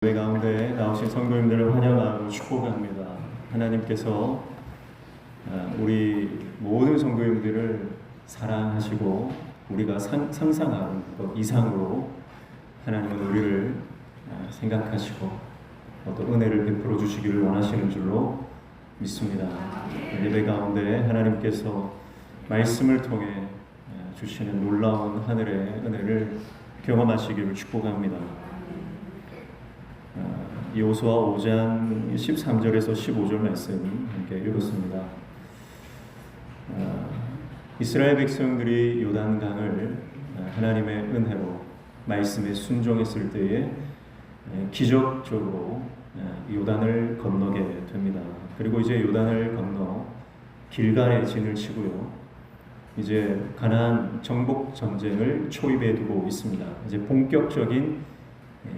교회 가운데 나오신 성도님들을 환영하고 축복합니다. 하나님께서 우리 모든 성도님들을 사랑하시고 우리가 상상하는 것 이상으로 하나님은 우리를 생각하시고 어떤 은혜를 베풀어 주시기를 원하시는 줄로 믿습니다. 예배 가운데 하나님께서 말씀을 통해 주시는 놀라운 하늘의 은혜를 경험하시기를 축복합니다. 여호수아 5장 13절에서 15절 말씀 함께 읽었습니다. 이스라엘 백성들이 요단강을 하나님의 은혜로 말씀에 순종했을 때에 기적적으로 요단을 건너게 됩니다. 그리고 이제 요단을 건너 길갈에 진을 치고요. 이제 가나안 정복 전쟁을 초입해 두고 있습니다. 이제 본격적인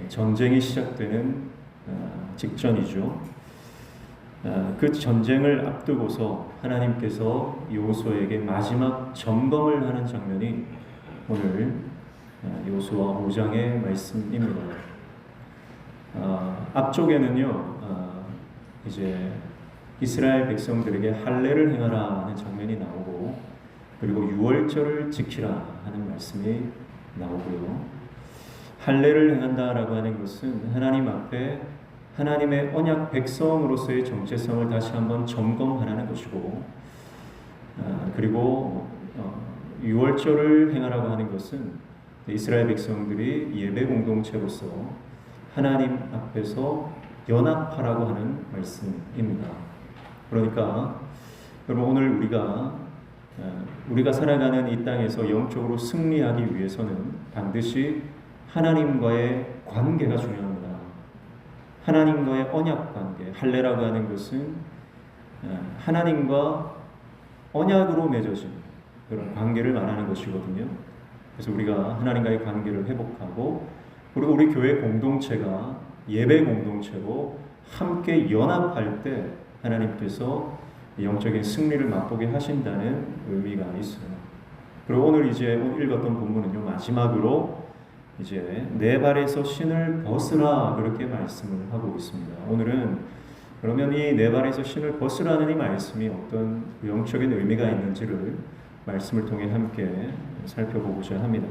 전쟁이 시작되는 직전이죠. 그 전쟁을 앞두고서 하나님께서 여호수아에게 마지막 점검을 하는 장면이 오늘 여호수아 5장의 말씀입니다. 앞쪽에는요, 이제 이스라엘 백성들에게 할례를 행하라 하는 장면이 나오고, 그리고 유월절을 지키라 하는 말씀이 나오고요. 할례를 행한다라고 하는 것은 하나님 앞에 하나님의 언약 백성으로서의 정체성을 다시 한번 점검하라는 것이고, 그리고 유월절을 행하라고 하는 것은 이스라엘 백성들이 예배 공동체로서 하나님 앞에서 연합하라고 하는 말씀입니다. 그러니까 여러분, 오늘 우리가 살아가는 이 땅에서 영적으로 승리하기 위해서는 반드시 하나님과의 관계가 중요합니다. 하나님과의 언약 관계, 할례라고 하는 것은 하나님과 언약으로 맺어진 그런 관계를 말하는 것이거든요. 그래서 우리가 하나님과의 관계를 회복하고, 그리고 우리 교회 공동체가 예배 공동체로 함께 연합할 때 하나님께서 영적인 승리를 맛보게 하신다는 의미가 있어요. 그리고 오늘 이제 읽었던 본문은요, 마지막으로 이제 내 발에서 신을 벗으라 그렇게 말씀을 하고 있습니다. 오늘은 그러면 이 내 발에서 신을 벗으라는 이 말씀이 어떤 영적인 의미가 있는지를 말씀을 통해 함께 살펴보고자 합니다.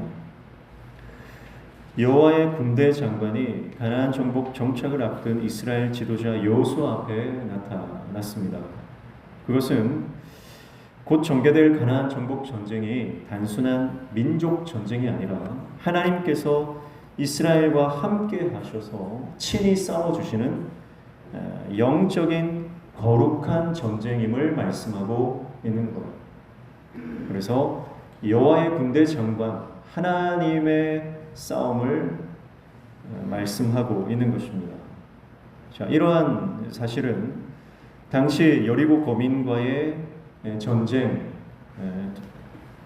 여호와의 군대 장관이 가나안 정복 정착을 앞둔 이스라엘 지도자 여호수아 앞에 나타났습니다. 그것은 곧 전개될 가나안 정복 전쟁이 단순한 민족 전쟁이 아니라 하나님께서 이스라엘과 함께 하셔서 친히 싸워주시는 영적인 거룩한 전쟁임을 말씀하고 있는 것. 그래서 여호와의 군대 장관, 하나님의 싸움을 말씀하고 있는 것입니다. 자, 이러한 사실은 당시 여리고 거민과의 전쟁,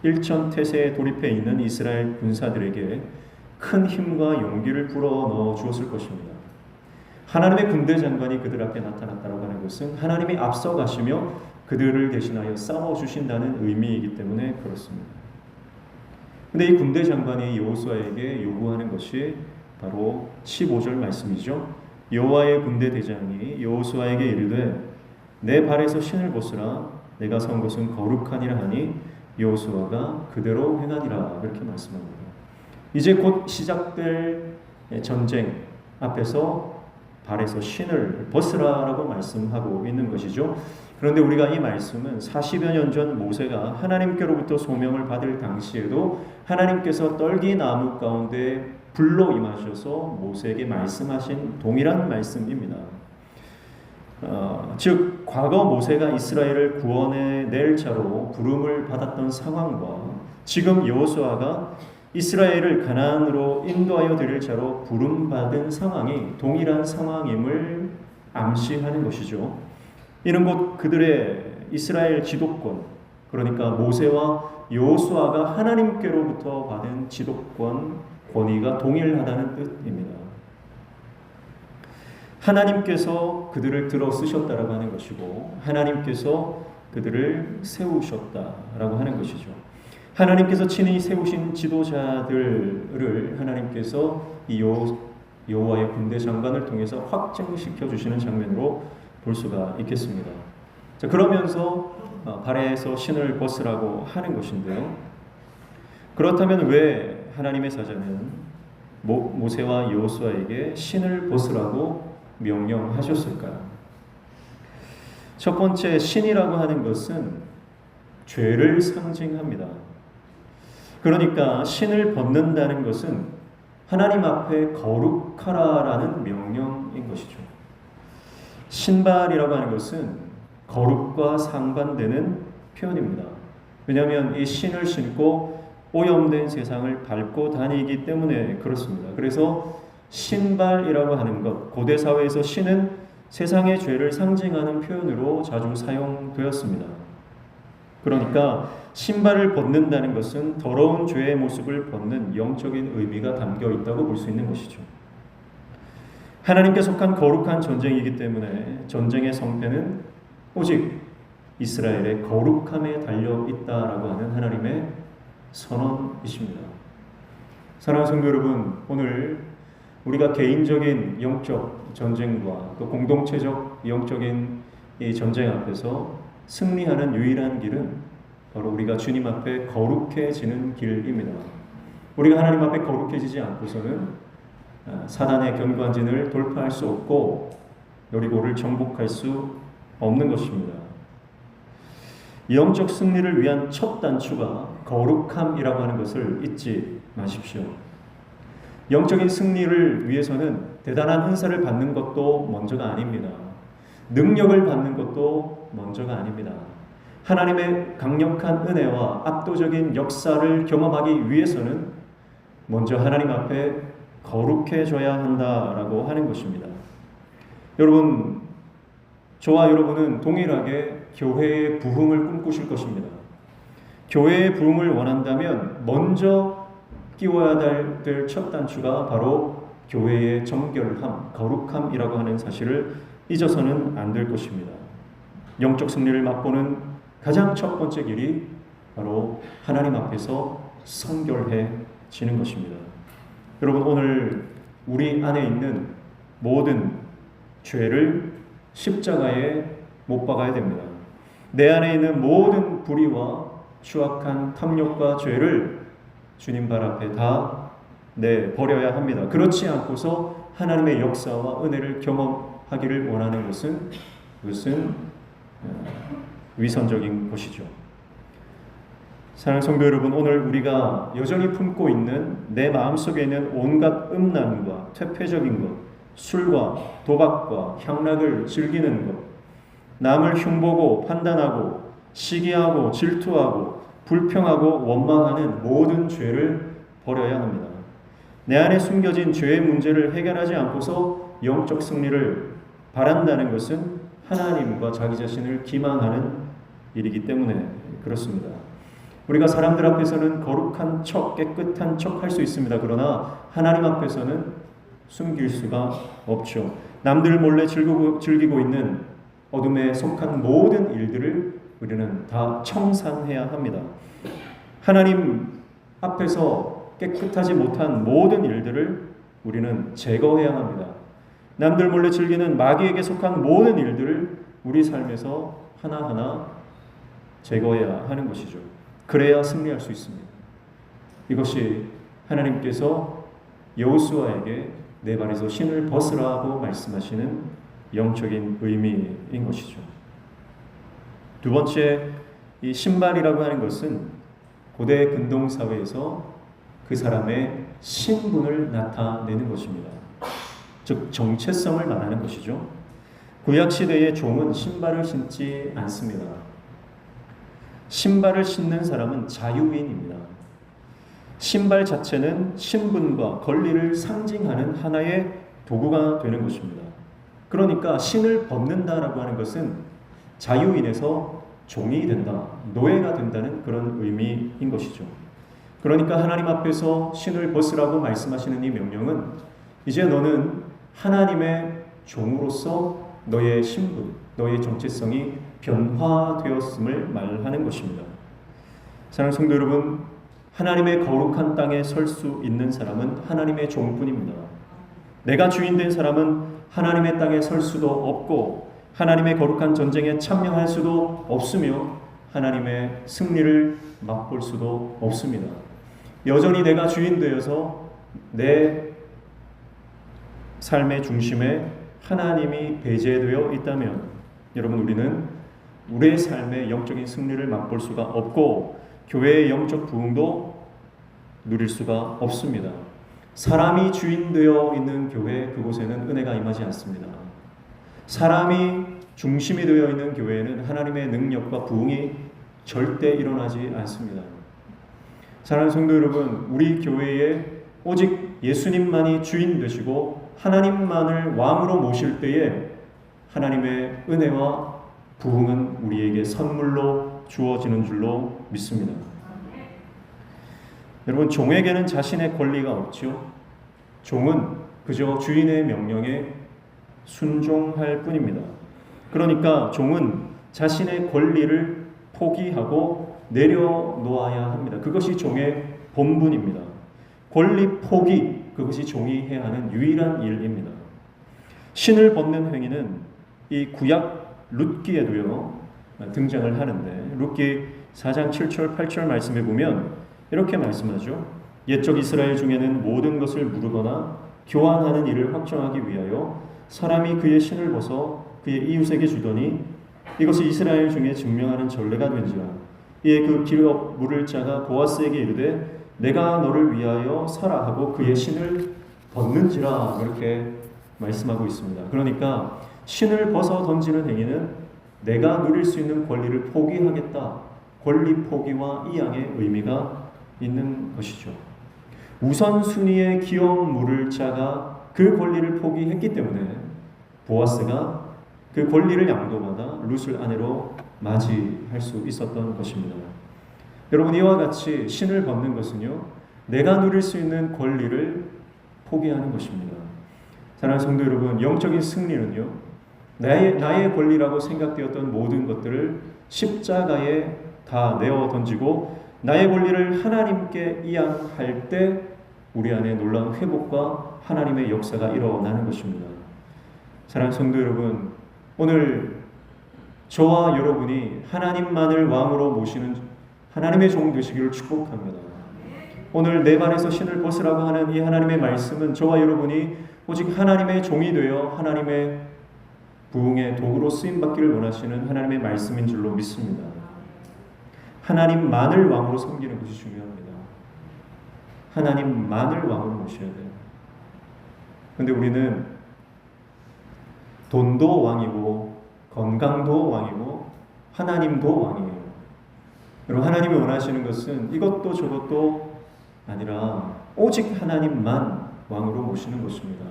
일천태세에 돌입해 있는 이스라엘 군사들에게 큰 힘과 용기를 불어넣어 주었을 것입니다. 하나님의 군대 장관이 그들 앞에 나타났다고 하는 것은 하나님이 앞서 가시며 그들을 대신하여 싸워주신다는 의미이기 때문에 그렇습니다. 근데 이 군대 장관이 여호수아에게 요구하는 것이 바로 15절 말씀이죠. 여호와의 군대 대장이 여호수아에게 이르되 내 발에서 신을 벗으라, 내가 선 것은 거룩하니라 하니 여호수아가 그대로 행하니라 그렇게 말씀합니다. 이제 곧 시작될 전쟁 앞에서 발에서 신을 벗으라라고 말씀하고 있는 것이죠. 그런데 우리가 이 말씀은 40여 년 전 모세가 하나님께로부터 소명을 받을 당시에도 하나님께서 떨기나무 가운데 불로 임하셔서 모세에게 말씀하신 동일한 말씀입니다. 즉 과거 모세가 이스라엘을 구원해낼 자로 부름을 받았던 상황과 지금 여호수아가 이스라엘을 가나안으로 인도하여 드릴 자로 부름받은 상황이 동일한 상황임을 암시하는 것이죠. 이는 곧 그들의 이스라엘 지도권, 그러니까 모세와 여호수아가 하나님께로부터 받은 지도권, 권위가 동일하다는 뜻입니다. 하나님께서 그들을 들어 쓰셨다라고 하는 것이고, 하나님께서 그들을 세우셨다라고 하는 것이죠. 하나님께서 친히 세우신 지도자들을 하나님께서 이 여호와의 군대 장관을 통해서 확증시켜 주시는 장면으로 볼 수가 있겠습니다. 자, 그러면서 발에서 신을 벗으라고 하는 것인데요. 그렇다면 왜 하나님의 사자는 모세와 여호수아에게 신을 벗으라고 명령하셨을까요? 첫 번째, 신이라고 하는 것은 죄를 상징합니다. 그러니까 신을 벗는다는 것은 하나님 앞에 거룩하라라는 명령인 것이죠. 신발이라고 하는 것은 거룩과 상반되는 표현입니다. 왜냐하면 이 신을 신고 오염된 세상을 밟고 다니기 때문에 그렇습니다. 그래서 신발이라고 하는 것, 고대 사회에서 신은 세상의 죄를 상징하는 표현으로 자주 사용되었습니다. 그러니까 신발을 벗는다는 것은 더러운 죄의 모습을 벗는 영적인 의미가 담겨 있다고 볼 수 있는 것이죠. 하나님께 속한 거룩한 전쟁이기 때문에 전쟁의 성패는 오직 이스라엘의 거룩함에 달려 있다라고 하는 하나님의 선언이십니다. 사랑하는 성도 여러분, 오늘 우리가 개인적인 영적 전쟁과 또 공동체적 영적인 이 전쟁 앞에서 승리하는 유일한 길은 바로 우리가 주님 앞에 거룩해지는 길입니다. 우리가 하나님 앞에 거룩해지지 않고서는 사단의 견고한진을 돌파할 수 없고 여리고를 정복할 수 없는 것입니다. 영적 승리를 위한 첫 단추가 거룩함이라고 하는 것을 잊지 마십시오. 영적인 승리를 위해서는 대단한 은사를 받는 것도 먼저가 아닙니다. 능력을 받는 것도 먼저가 아닙니다. 하나님의 강력한 은혜와 압도적인 역사를 경험하기 위해서는 먼저 하나님 앞에 거룩해져야 한다라고 하는 것입니다. 여러분, 저와 여러분은 동일하게 교회의 부흥을 꿈꾸실 것입니다. 교회의 부흥을 원한다면 먼저 끼워야 될 첫 단추가 바로 교회의 정결함, 거룩함이라고 하는 사실을 잊어서는 안 될 것입니다. 영적 승리를 맛보는 가장 첫 번째 길이 바로 하나님 앞에서 성결해지는 것입니다. 여러분, 오늘 우리 안에 있는 모든 죄를 십자가에 못 박아야 됩니다. 내 안에 있는 모든 불의와 추악한 탐욕과 죄를 주님 발 앞에 다 내버려야 합니다. 그렇지 않고서 하나님의 역사와 은혜를 경험하기를 원하는 것은 위선적인 것이죠. 사랑하는 성도 여러분, 오늘 우리가 여전히 품고 있는 내 마음속에 있는 온갖 음란과 퇴폐적인 것, 술과 도박과 향락을 즐기는 것, 남을 흉보고 판단하고 시기하고 질투하고 불평하고 원망하는 모든 죄를 버려야 합니다. 내 안에 숨겨진 죄의 문제를 해결하지 않고서 영적 승리를 바란다는 것은 하나님과 자기 자신을 기만하는 일이기 때문에 그렇습니다. 우리가 사람들 앞에서는 거룩한 척, 깨끗한 척 할 수 있습니다. 그러나 하나님 앞에서는 숨길 수가 없죠. 남들 몰래 즐기고 있는 어둠에 속한 모든 일들을 우리는 다 청산해야 합니다. 하나님 앞에서 깨끗하지 못한 모든 일들을 우리는 제거해야 합니다. 남들 몰래 즐기는 마귀에게 속한 모든 일들을 우리 삶에서 하나하나 제거해야 하는 것이죠. 그래야 승리할 수 있습니다. 이것이 하나님께서 여호수아에게 내 발에서 신을 벗으라고 말씀하시는 영적인 의미인 것이죠. 두 번째, 이 신발이라고 하는 것은 고대 근동 사회에서 그 사람의 신분을 나타내는 것입니다. 즉 정체성을 말하는 것이죠. 구약 시대의 종은 신발을 신지 않습니다. 신발을 신는 사람은 자유인입니다. 신발 자체는 신분과 권리를 상징하는 하나의 도구가 되는 것입니다. 그러니까 신을 벗는다라고 하는 것은 자유인에서 종이 된다, 노예가 된다는 그런 의미인 것이죠. 그러니까 하나님 앞에서 신을 벗으라고 말씀하시는 이 명령은 이제 너는 하나님의 종으로서 너의 신분, 너의 정체성이 변화되었음을 말하는 것입니다. 사랑하는 성도 여러분, 하나님의 거룩한 땅에 설 수 있는 사람은 하나님의 종뿐입니다. 내가 주인 된 사람은 하나님의 땅에 설 수도 없고 하나님의 거룩한 전쟁에 참여할 수도 없으며 하나님의 승리를 맛볼 수도 없습니다. 여전히 내가 주인 되어서 내 삶의 중심에 하나님이 배제되어 있다면 여러분, 우리는 우리의 삶의 영적인 승리를 맛볼 수가 없고 교회의 영적 부흥도 누릴 수가 없습니다. 사람이 주인 되어 있는 교회, 그곳에는 은혜가 임하지 않습니다. 사람이 중심이 되어 있는 교회에는 하나님의 능력과 부흥이 절대 일어나지 않습니다. 사랑하는 성도 여러분, 우리 교회에 오직 예수님만이 주인 되시고 하나님만을 왕으로 모실 때에 하나님의 은혜와 부흥은 우리에게 선물로 주어지는 줄로 믿습니다. 여러분, 종에게는 자신의 권리가 없죠. 종은 그저 주인의 명령에 순종할 뿐입니다. 그러니까 종은 자신의 권리를 포기하고 내려놓아야 합니다. 그것이 종의 본분입니다. 권리 포기, 그것이 종이 해야 하는 유일한 일입니다. 신을 벗는 행위는 이 구약 룻기에도요 등장을 하는데, 룻기 4장 7절 8절 말씀에 보면 이렇게 말씀하죠. 옛적 이스라엘 중에는 모든 것을 무르거나 교환하는 일을 확정하기 위하여 사람이 그의 신을 벗어 그의 이웃에게 주더니 이것이 이스라엘 중에 증명하는 전례가 된지라. 이에 그 기업 물을 자가 보아스에게 이르되 내가 너를 위하여 사라 하고 그의 신을 벗는지라, 이렇게 말씀하고 있습니다. 그러니까 신을 벗어 던지는 행위는 내가 누릴 수 있는 권리를 포기하겠다, 권리 포기와 이 양의 의미가 있는 것이죠. 우선순위의 기업 물을 자가 그 권리를 포기했기 때문에 보아스가 그 권리를 양도받아 룻을 아내로 맞이할 수 있었던 것입니다. 여러분, 이와 같이 신을 벗는 것은요, 내가 누릴 수 있는 권리를 포기하는 것입니다. 사랑하는 성도 여러분, 영적인 승리는요, 나의 권리라고 생각되었던 모든 것들을 십자가에 다 내어 던지고 나의 권리를 하나님께 이양할 때 우리 안에 놀라운 회복과 하나님의 역사가 일어나는 것입니다. 사랑하는 성도 여러분, 오늘 저와 여러분이 하나님만을 왕으로 모시는 하나님의 종 되시기를 축복합니다. 오늘 내 발에서 신을 벗으라고 하는 이 하나님의 말씀은 저와 여러분이 오직 하나님의 종이 되어 하나님의 부흥의 도구로 쓰임받기를 원하시는 하나님의 말씀인 줄로 믿습니다. 하나님만을 왕으로 섬기는 것이 중요합니다. 하나님만을 왕으로 모셔야 돼요. 그런데 우리는 돈도 왕이고 건강도 왕이고 하나님도 왕이에요. 여러분, 하나님이 원하시는 것은 이것도 저것도 아니라 오직 하나님만 왕으로 모시는 것입니다.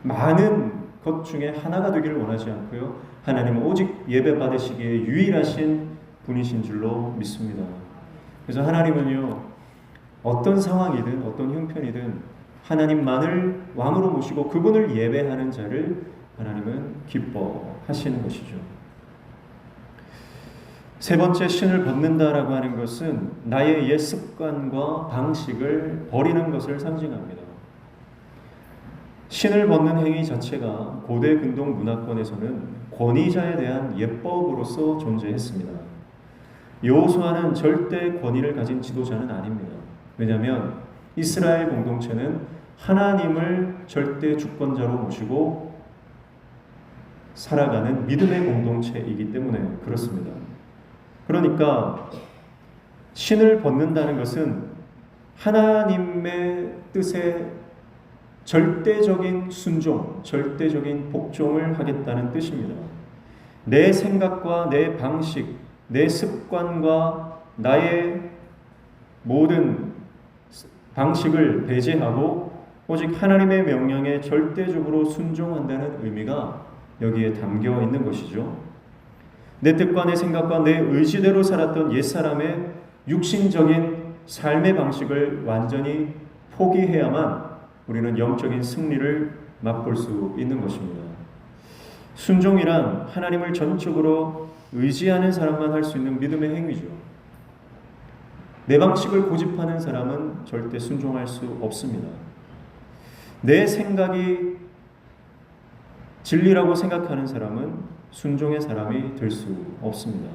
많은 것 중에 하나가 되기를 원하지 않고요, 하나님은 오직 예배 받으시기에 유일하신 분이신 줄로 믿습니다. 그래서 하나님은요, 어떤 상황이든 어떤 형편이든 하나님만을 왕으로 모시고 그분을 예배하는 자를 하나님은 기뻐하시는 것이죠. 세 번째, 신을 벗는다라고 하는 것은 나의 옛 습관과 방식을 버리는 것을 상징합니다. 신을 벗는 행위 자체가 고대 근동 문화권에서는 권위자에 대한 예법으로서 존재했습니다. 여호수아는 절대 권위를 가진 지도자는 아닙니다. 왜냐하면 이스라엘 공동체는 하나님을 절대 주권자로 모시고 살아가는 믿음의 공동체이기 때문에 그렇습니다. 그러니까 신을 벗는다는 것은 하나님의 뜻에 절대적인 순종, 절대적인 복종을 하겠다는 뜻입니다. 내 생각과 내 방식, 내 습관과 나의 모든 방식을 배제하고 오직 하나님의 명령에 절대적으로 순종한다는 의미가 여기에 담겨 있는 것이죠. 내 뜻과 내 생각과 내 의지대로 살았던 옛사람의 육신적인 삶의 방식을 완전히 포기해야만 우리는 영적인 승리를 맛볼 수 있는 것입니다. 순종이란 하나님을 전적으로 의지하는 사람만 할 수 있는 믿음의 행위죠. 내 방식을 고집하는 사람은 절대 순종할 수 없습니다. 내 생각이 진리라고 생각하는 사람은 순종의 사람이 될 수 없습니다.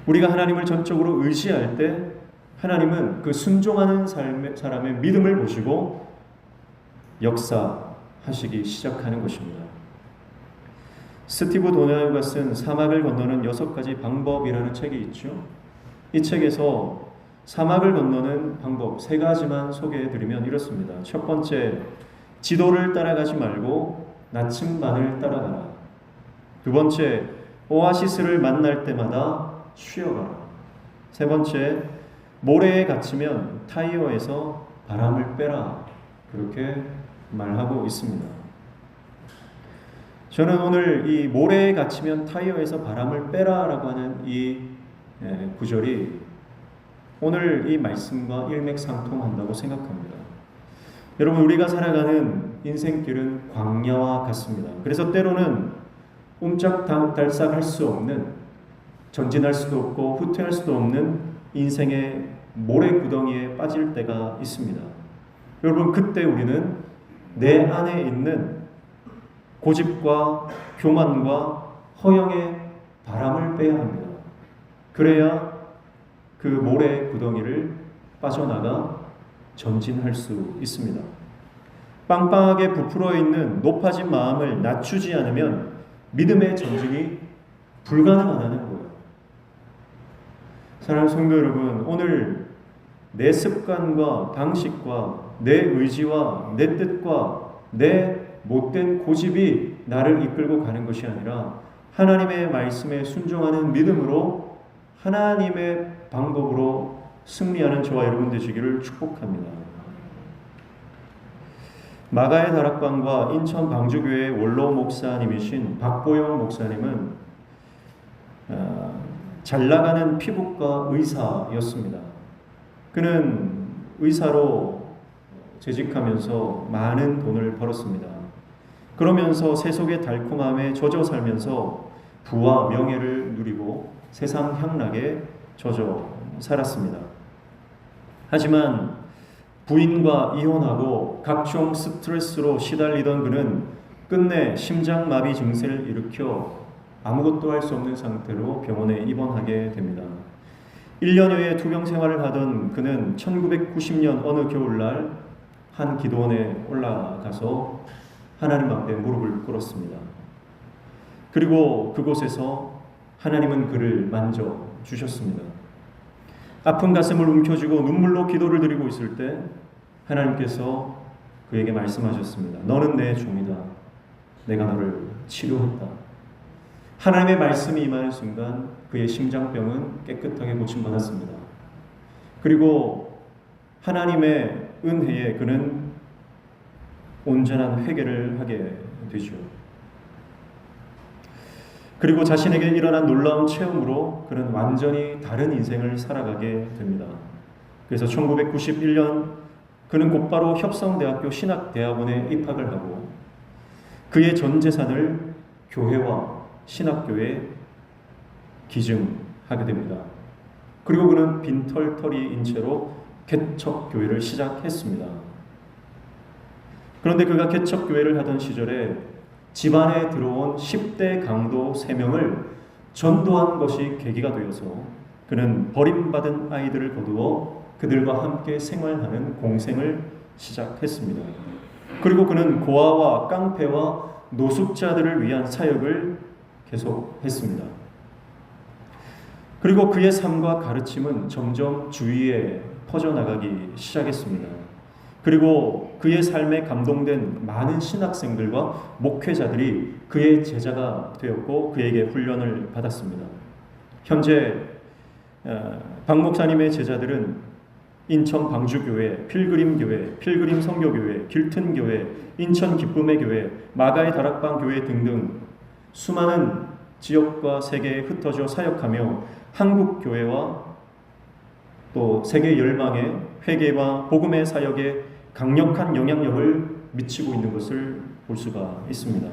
우리가 하나님을 전적으로 의지할 때 하나님은 그 순종하는 사람의 믿음을 보시고 역사하시기 시작하는 것입니다. 스티브 도나유가 쓴 사막을 건너는 6가지 방법이라는 책이 있죠. 이 책에서 사막을 건너는 방법 3가지만 소개해드리면 이렇습니다. 첫 번째, 지도를 따라가지 말고 나침반을 따라가라. 두 번째, 오아시스를 만날 때마다 쉬어가라. 세 번째, 모래에 갇히면 타이어에서 바람을 빼라. 그렇게 말하고 있습니다. 저는 오늘 이 모래에 갇히면 타이어에서 바람을 빼라라고 하는 이 구절이 오늘 이 말씀과 일맥상통한다고 생각합니다. 여러분, 우리가 살아가는 인생길은 광야와 같습니다. 그래서 때로는 옴짝달싹할 수 없는, 전진할 수도 없고 후퇴할 수도 없는 인생의 모래구덩이에 빠질 때가 있습니다. 여러분, 그때 우리는 내 안에 있는 고집과 교만과 허영의 바람을 빼야 합니다. 그래야 그 모래 구덩이를 빠져나가 전진할 수 있습니다. 빵빵하게 부풀어 있는 높아진 마음을 낮추지 않으면 믿음의 전진이 불가능하다는 거예요. 사랑하는 성도 여러분, 오늘 내 습관과 방식과 내 의지와 내 뜻과 내 못된 고집이 나를 이끌고 가는 것이 아니라 하나님의 말씀에 순종하는 믿음으로 하나님의 방법으로 승리하는 저와 여러분 되시기를 축복합니다. 마가의 다락방과 인천 방주교회 원로 목사님이신 박보영 목사님은 잘 나가는 피부과 의사였습니다. 그는 의사로 재직하면서 많은 돈을 벌었습니다. 그러면서 세속의 달콤함에 젖어 살면서 부와 명예를 누리고 세상 향락에 젖어 살았습니다. 하지만 부인과 이혼하고 각종 스트레스로 시달리던 그는 끝내 심장마비 증세를 일으켜 아무것도 할 수 없는 상태로 병원에 입원하게 됩니다. 1년여의 투병 생활을 하던 그는 1990년 어느 겨울날 한 기도원에 올라가서 하나님 앞에 무릎을 꿇었습니다. 그리고 그곳에서 하나님은 그를 만져 주셨습니다. 아픈 가슴을 움켜쥐고 눈물로 기도를 드리고 있을 때 하나님께서 그에게 말씀하셨습니다. 너는 내 종이다. 내가 너를 치료했다. 하나님의 말씀이 임하는 순간 그의 심장병은 깨끗하게 고침받았습니다. 그리고 하나님의 은혜에 그는 온전한 회개를 하게 되죠. 그리고 자신에게 일어난 놀라운 체험으로 그는 완전히 다른 인생을 살아가게 됩니다. 그래서 1991년 그는 곧바로 협성대학교 신학대학원에 입학을 하고 그의 전 재산을 교회와 신학교에 기증하게 됩니다. 그리고 그는 빈털터리인 채로 개척교회를 시작했습니다. 그런데 그가 개척교회를 하던 시절에 집안에 들어온 10대 강도 3명을 전도한 것이 계기가 되어서 그는 버림받은 아이들을 거두어 그들과 함께 생활하는 공생을 시작했습니다. 그리고 그는 고아와 깡패와 노숙자들을 위한 사역을 계속했습니다. 그리고 그의 삶과 가르침은 점점 주위에 퍼져나가기 시작했습니다. 그리고 그의 삶에 감동된 많은 신학생들과 목회자들이 그의 제자가 되었고 그에게 훈련을 받았습니다. 현재 박 목사님의 제자들은 인천 방주교회, 필그림교회, 필그림 성교교회, 길튼교회, 인천 기쁨의 교회, 마가의 다락방 교회 등등 수많은 지역과 세계에 흩어져 사역하며 한국 교회와 또 세계 열망의 회개와 복음의 사역에 강력한 영향력을 미치고 있는 것을 볼 수가 있습니다.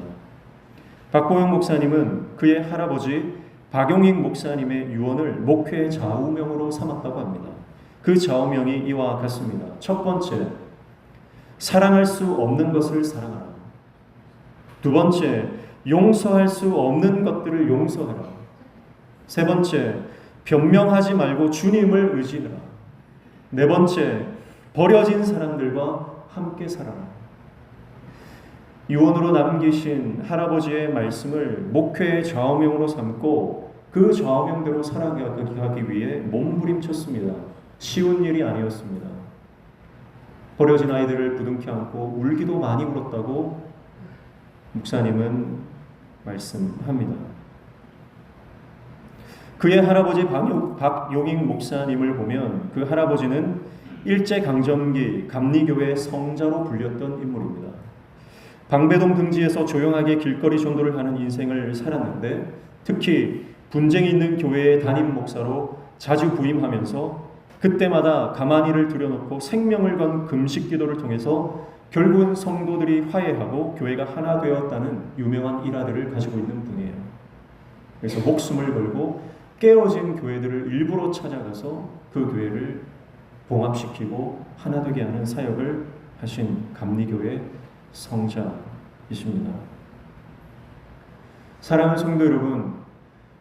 박보영 목사님은 그의 할아버지 박용익 목사님의 유언을 목회의 좌우명으로 삼았다고 합니다. 그 좌우명이 이와 같습니다. 첫 번째, 사랑할 수 없는 것을 사랑하라. 두 번째, 용서할 수 없는 것들을 용서하라. 세 번째, 변명하지 말고 주님을 의지하라. 네 번째, 버려진 사람들과 함께 살아라. 유언으로 남기신 할아버지의 말씀을 목회의 좌우명으로 삼고 그 좌우명대로 살아가기 위해 몸부림쳤습니다. 쉬운 일이 아니었습니다. 버려진 아이들을 부둥켜 안고 울기도 많이 울었다고 목사님은 말씀합니다. 그의 할아버지 박용익 목사님을 보면 그 할아버지는 일제강점기 감리교회 성자로 불렸던 인물입니다. 방배동 등지에서 조용하게 길거리 전도를 하는 인생을 살았는데 특히 분쟁이 있는 교회의 담임 목사로 자주 부임하면서 그때마다 가만히를 들여놓고 생명을 건 금식 기도를 통해서 결국은 성도들이 화해하고 교회가 하나 되었다는 유명한 일화들을 가지고 있는 분이에요. 그래서 목숨을 걸고 깨어진 교회들을 일부러 찾아가서 그 교회를 봉합시키고 하나 되게 하는 사역을 하신 감리교회 성자이십니다. 사랑하는 성도 여러분,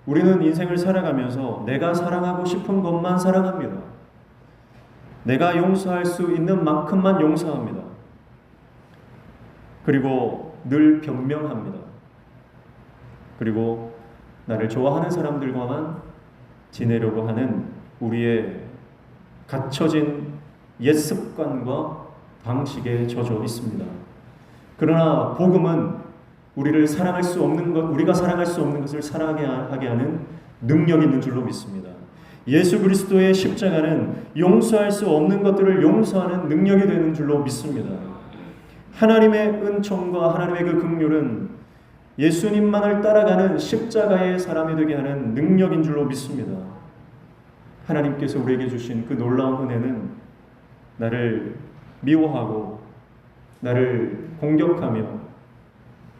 우리는 인생을 살아가면서 내가 사랑하고 싶은 것만 사랑합니다. 내가 용서할 수 있는 만큼만 용서합니다. 그리고 늘 변명합니다. 그리고 나를 좋아하는 사람들과만 지내려고 하는 우리의 갇혀진 옛 습관과 방식에 젖어 있습니다. 그러나 복음은 우리가 사랑할 수 없는 것을 사랑하게 하는 능력이 있는 줄로 믿습니다. 예수 그리스도의 십자가는 용서할 수 없는 것들을 용서하는 능력이 되는 줄로 믿습니다. 하나님의 은총과 하나님의 그 긍휼은 예수님만을 따라가는 십자가의 사람이 되게 하는 능력인 줄로 믿습니다. 하나님께서 우리에게 주신 그 놀라운 은혜는 나를 미워하고 나를 공격하며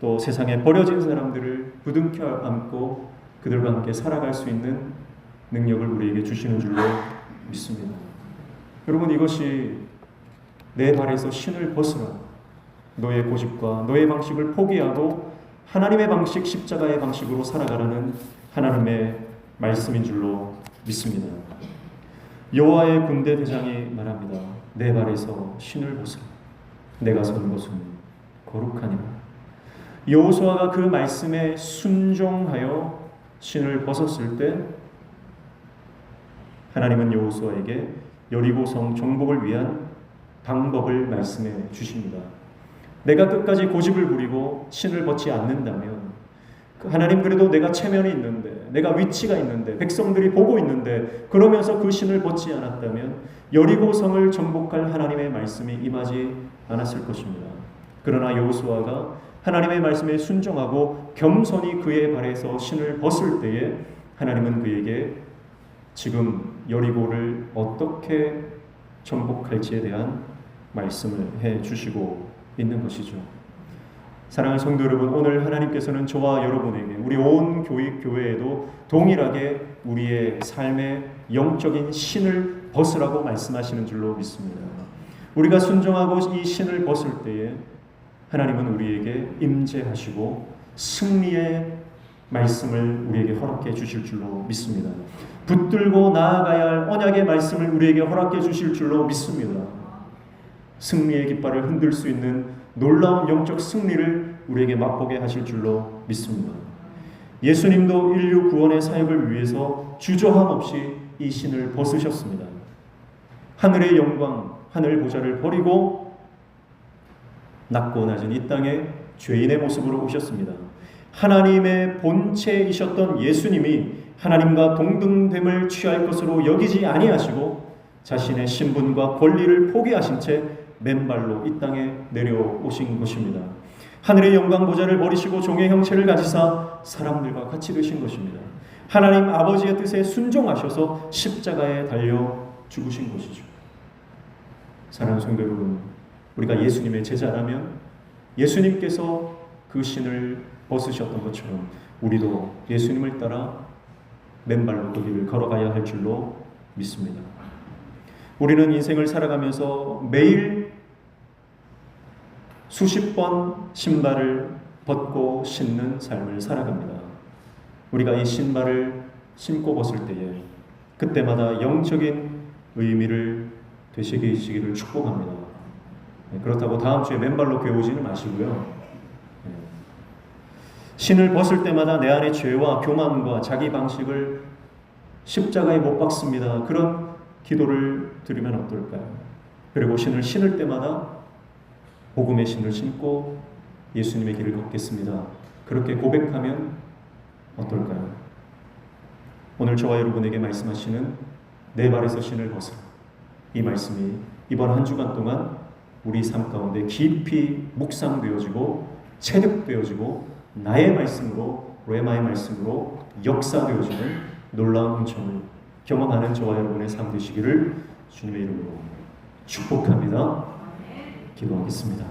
또 세상에 버려진 사람들을 부둥켜 안고 그들과 함께 살아갈 수 있는 능력을 우리에게 주시는 줄로 믿습니다. 여러분, 이것이 내 발에서 신을 벗으라. 너의 고집과 너의 방식을 포기하고 하나님의 방식, 십자가의 방식으로 살아가라는 하나님의 말씀인 줄로 믿습니다. 여호와의 군대 대장이 말합니다. 내 발에서 신을 벗으라. 내가 선 것은 거룩하니라. 여호수아가 그 말씀에 순종하여 신을 벗었을 때 하나님은 여호수아에게 여리고성 정복을 위한 방법을 말씀해 주십니다. 내가 끝까지 고집을 부리고 신을 벗지 않는다면 하나님, 그래도 내가 체면이 있는데, 내가 위치가 있는데, 백성들이 보고 있는데 그러면서 그 신을 벗지 않았다면 여리고성을 정복할 하나님의 말씀이 임하지 않았을 것입니다. 그러나 여호수아가 하나님의 말씀에 순종하고 겸손히 그의 발에서 신을 벗을 때에 하나님은 그에게 지금 여리고를 어떻게 정복할지에 대한 말씀을 해주시고 있는 것이죠. 사랑하는 성도 여러분, 오늘 하나님께서는 저와 여러분에게, 우리 온 교회에도 동일하게 우리의 삶의 영적인 신을 벗으라고 말씀하시는 줄로 믿습니다. 우리가 순종하고 이 신을 벗을 때에 하나님은 우리에게 임재하시고 승리의 말씀을 우리에게 허락해 주실 줄로 믿습니다. 붙들고 나아가야 할 언약의 말씀을 우리에게 허락해 주실 줄로 믿습니다. 승리의 깃발을 흔들 수 있는 놀라운 영적 승리를 우리에게 맛보게 하실 줄로 믿습니다. 예수님도 인류 구원의 사역을 위해서 주저함 없이 이 신을 벗으셨습니다. 하늘의 영광, 하늘 보좌를 버리고 낮고 낮은 이 땅에 죄인의 모습으로 오셨습니다. 하나님의 본체이셨던 예수님이 하나님과 동등됨을 취할 것으로 여기지 아니하시고 자신의 신분과 권리를 포기하신 채 맨발로 이 땅에 내려오신 것입니다. 하늘의 영광 보좌를 버리시고 종의 형체를 가지사 사람들과 같이 되신 것입니다. 하나님 아버지의 뜻에 순종하셔서 십자가에 달려 죽으신 것이죠. 사랑하는 성도 여러분, 우리가 예수님의 제자라면 예수님께서 그 신을 벗으셨던 것처럼 우리도 예수님을 따라 맨발로 그 길을 걸어가야 할 줄로 믿습니다. 우리는 인생을 살아가면서 매일 수십 번 신발을 벗고 신는 삶을 살아갑니다. 우리가 이 신발을 신고 벗을 때에 그때마다 영적인 의미를 되새기시기를 축복합니다. 그렇다고 다음 주에 맨발로 교회 오지는 마시고요. 신을 벗을 때마다 내 안의 죄와 교만과 자기 방식을 십자가에 못 박습니다. 그런 기도를 드리면 어떨까요? 그리고 신을 신을 때마다 복음의 신을 신고 예수님의 길을 걷겠습니다. 그렇게 고백하면 어떨까요? 오늘 저와 여러분에게 말씀하시는 내 발에서 신을 벗으라. 이 말씀이 이번 한 주간 동안 우리 삶 가운데 깊이 묵상되어지고 체득되어지고 나의 말씀으로, 레마의 말씀으로 역사되어지는 놀라운 은총을 경험하는 저와 여러분의 삶 되시기를 주님의 이름으로 축복합니다. 기도하겠습니다.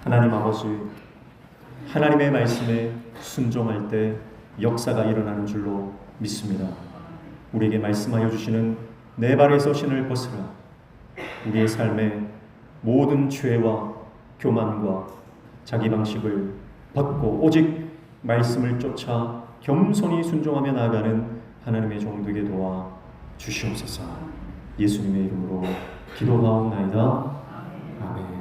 하나님 아버지, 하나님의 말씀에 순종할 때 역사가 일어나는 줄로 믿습니다. 우리에게 말씀하여 주시는 내 발에서 신을 벗으라. 우리의 삶의 모든 죄와 교만과 자기 방식을 벗고 오직 말씀을 쫓아 겸손히 순종하며 나아가는 하나님의 종 되게 도와 주시옵소서. 예수님의 이름으로 기도하옵나이다. 아멘.